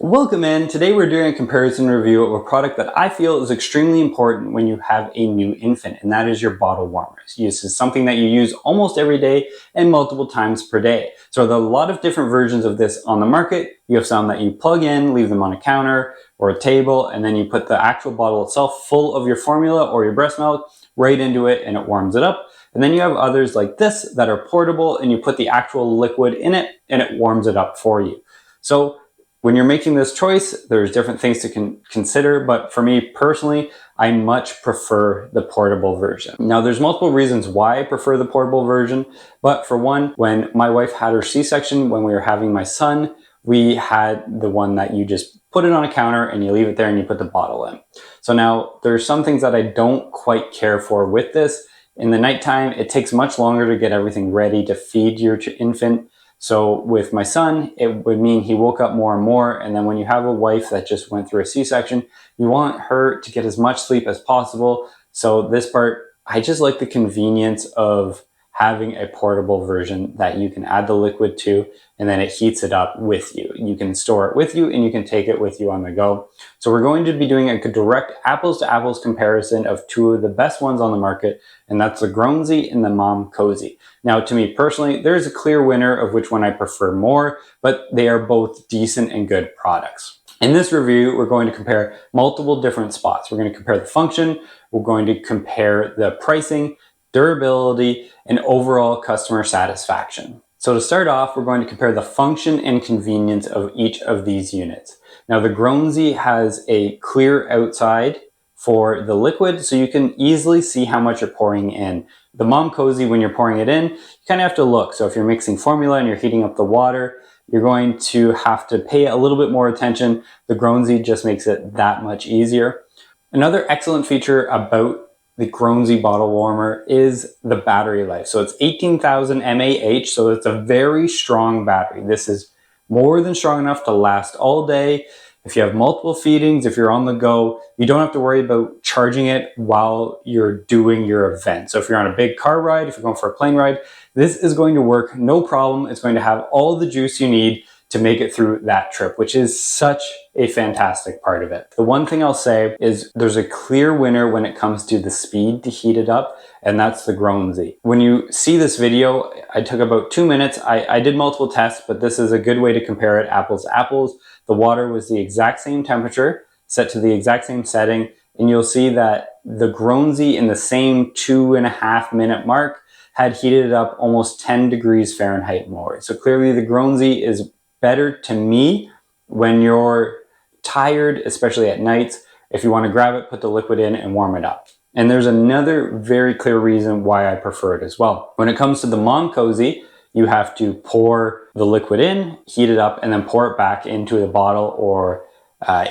Welcome in. Today we're doing a comparison review of a product that I feel is extremely important when you have a new infant, and that is your bottle warmers. This is something that you use almost every day and multiple times per day. So there are a lot of different versions of this on the market. You have some that you plug in, leave them on a counter or a table, and then you put the actual bottle itself full of your formula or your breast milk right into it and it warms it up. And then you have others like this that are portable and you put the actual liquid in it and it warms it up for you. So when you're making this choice, there's different things to consider, but for me personally, I much prefer the portable version. Now, there's multiple reasons why I prefer the portable version, but for one, when my wife had her C-section, when we were having my son, we had the one that you just put it on a counter and you leave it there and you put the bottle in. So now there's some things that I don't quite care for with this. In the nighttime, it takes much longer to get everything ready to feed your infant. So with my son, it would mean he woke up more and more. And then when you have a wife that just went through a C-section, you want her to get as much sleep as possible. So this part, I just like the convenience of having a portable version that you can add the liquid to, and then it heats it up with you. You can store it with you and you can take it with you on the go. So we're going to be doing a direct apples to apples comparison of two of the best ones on the market, and that's the Grownsy and the Momcozy. Now, to me personally, there's a clear winner of which one I prefer more, but they are both decent and good products. In this review, we're going to compare multiple different spots. We're going to compare the function, we're going to compare the pricing, durability, and overall customer satisfaction. So to start off, we're going to compare the function and convenience of each of these units. Now, the Grownsy has a clear outside for the liquid, so you can easily see how much you're pouring in. The Momcozy, when you're pouring it in, you kind of have to look. So if you're mixing formula and you're heating up the water, you're going to have to pay a little bit more attention. The Grownsy just makes it that much easier. Another excellent feature about the Grownsy bottle warmer is the battery life. So it's 18,000 mAh, so it's a very strong battery. This is more than strong enough to last all day. If you have multiple feedings, if you're on the go, you don't have to worry about charging it while you're doing your event. So if you're on a big car ride, if you're going for a plane ride, this is going to work no problem. It's going to have all the juice you need to make it through that trip, which is such a fantastic part of it. The one thing I'll say is there's a clear winner when it comes to the speed to heat it up, and that's the Grownsy. When you see this video, I took about 2 minutes. I did multiple tests, but this is a good way to compare it apples to apples. The water was the exact same temperature, set to the exact same setting, and you'll see that the Grownsy in the same 2.5 minute mark had heated it up almost 10 degrees Fahrenheit more. So clearly the Grownsy is better to me when you're tired, especially at nights. If you want to grab it, put the liquid in and warm it up. And there's another very clear reason why I prefer it as well. When it comes to the Momcozy, you have to pour the liquid in, heat it up, and then pour it back into a bottle or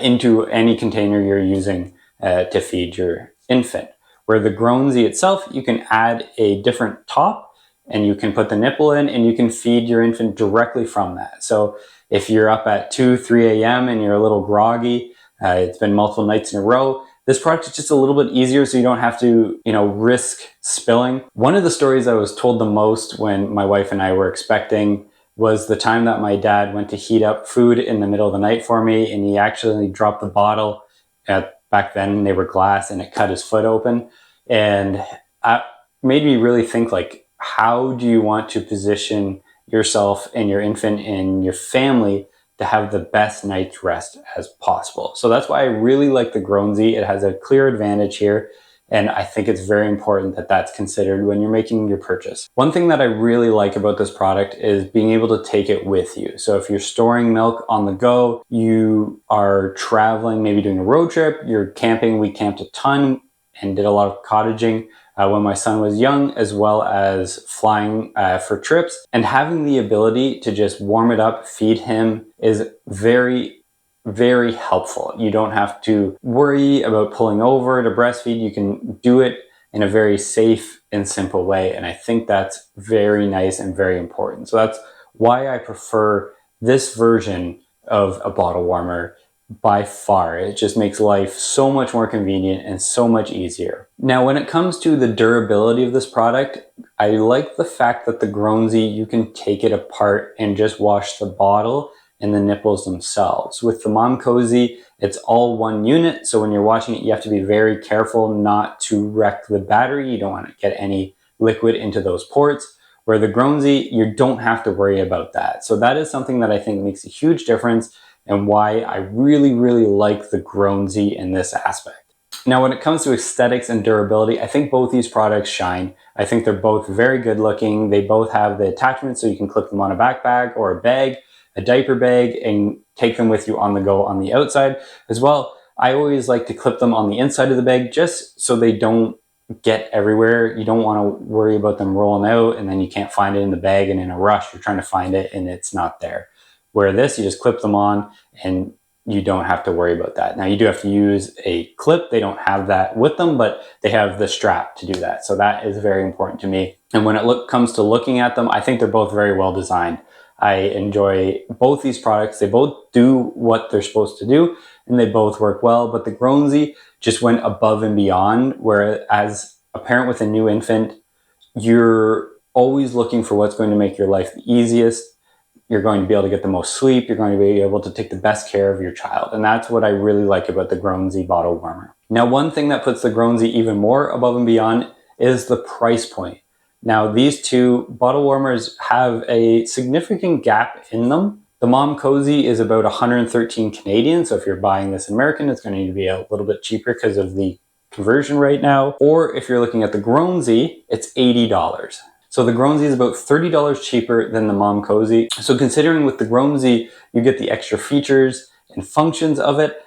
into any container you're using to feed your infant. Where the Grownsy itself, you can add a different top and you can put the nipple in and you can feed your infant directly from that. So if you're up at 2, 3 a.m. and you're a little groggy, it's been multiple nights in a row, this product is just a little bit easier so you don't have to, risk spilling. One of the stories I was told the most when my wife and I were expecting was the time that my dad went to heat up food in the middle of the night for me, and he actually dropped the bottle. Back then they were glass, and it cut his foot open. And it made me really think, how do you want to position yourself and your infant and your family to have the best night's rest as possible? So that's why I really like the Grownsy. It has a clear advantage here, and I think it's very important that that's considered when you're making your purchase. One thing that I really like about this product is being able to take it with you. So if you're storing milk on the go, you are traveling, maybe doing a road trip, you're camping. We camped a ton and did a lot of cottaging when my son was young, as well as flying for trips. And having the ability to just warm it up, feed him is very, very helpful. You don't have to worry about pulling over to breastfeed. You can do it in a very safe and simple way. And I think that's very nice and very important. So that's why I prefer this version of a bottle warmer by far. It just makes life so much more convenient and so much easier. Now, when it comes to the durability of this product, I like the fact that the Grownsy, you can take it apart and just wash the bottle and the nipples themselves. With the Momcozy, it's all one unit, so when you're washing it, you have to be very careful not to wreck the battery. You don't want to get any liquid into those ports. Where the Grownsy, you don't have to worry about that. So that is something that I think makes a huge difference and why I really, really like the Grownsy in this aspect. Now, when it comes to aesthetics and durability, I think both these products shine. I think they're both very good looking. They both have the attachments so you can clip them on a backpack or a bag, a diaper bag, and take them with you on the go on the outside. As well, I always like to clip them on the inside of the bag just so they don't get everywhere. You don't want to worry about them rolling out and then you can't find it in the bag, and in a rush you're trying to find it and it's not there. Where this, you just clip them on and you don't have to worry about that. Now you do have to use a clip. They don't have that with them, but they have the strap to do that. So that is very important to me. And when it comes to looking at them, I think they're both very well designed. I enjoy both these products. They both do what they're supposed to do and they both work well, but the Grownsy just went above and beyond, where as a parent with a new infant, you're always looking for what's going to make your life the easiest. You're going to be able to get the most sleep. You're going to be able to take the best care of your child. And that's what I really like about the Grownsy bottle warmer. Now, one thing that puts the Grownsy even more above and beyond is the price point. Now, these two bottle warmers have a significant gap in them. The Momcozy is about 113 Canadian. So if you're buying this in American, it's going to need to be a little bit cheaper because of the conversion right now. Or if you're looking at the Grownsy, it's $80. So the Grownsy is about $30 cheaper than the Momcozy. So considering with the Grownsy, you get the extra features and functions of it,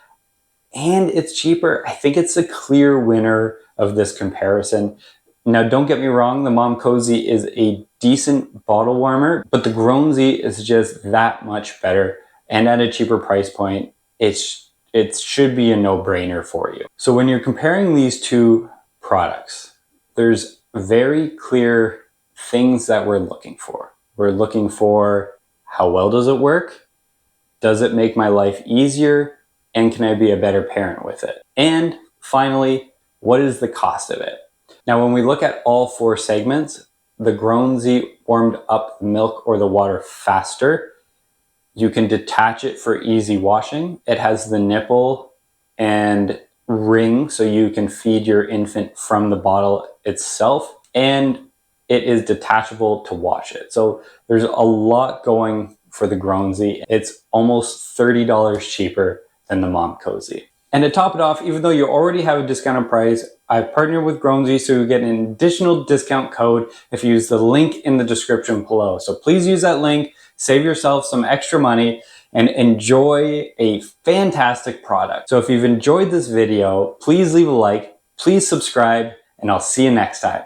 and it's cheaper, I think it's a clear winner of this comparison. Now, don't get me wrong, the Momcozy is a decent bottle warmer, but the Grownsy is just that much better. And at a cheaper price point, it should be a no-brainer for you. So when you're comparing these two products, there's very clear things that we're looking for. We're looking for how well does it work? Does it make my life easier? And can I be a better parent with it? And finally, what is the cost of it? Now, when we look at all four segments, the Grownsy warmed up the milk or the water faster. You can detach it for easy washing. It has the nipple and ring so you can feed your infant from the bottle itself. And it is detachable to wash it. So there's a lot going for the Grownsy. It's almost $30 cheaper than the Momcozy. And to top it off, even though you already have a discounted price, I've partnered with Grownsy so you get an additional discount code if you use the link in the description below. So please use that link, save yourself some extra money, and enjoy a fantastic product. So if you've enjoyed this video, please leave a like, please subscribe, and I'll see you next time.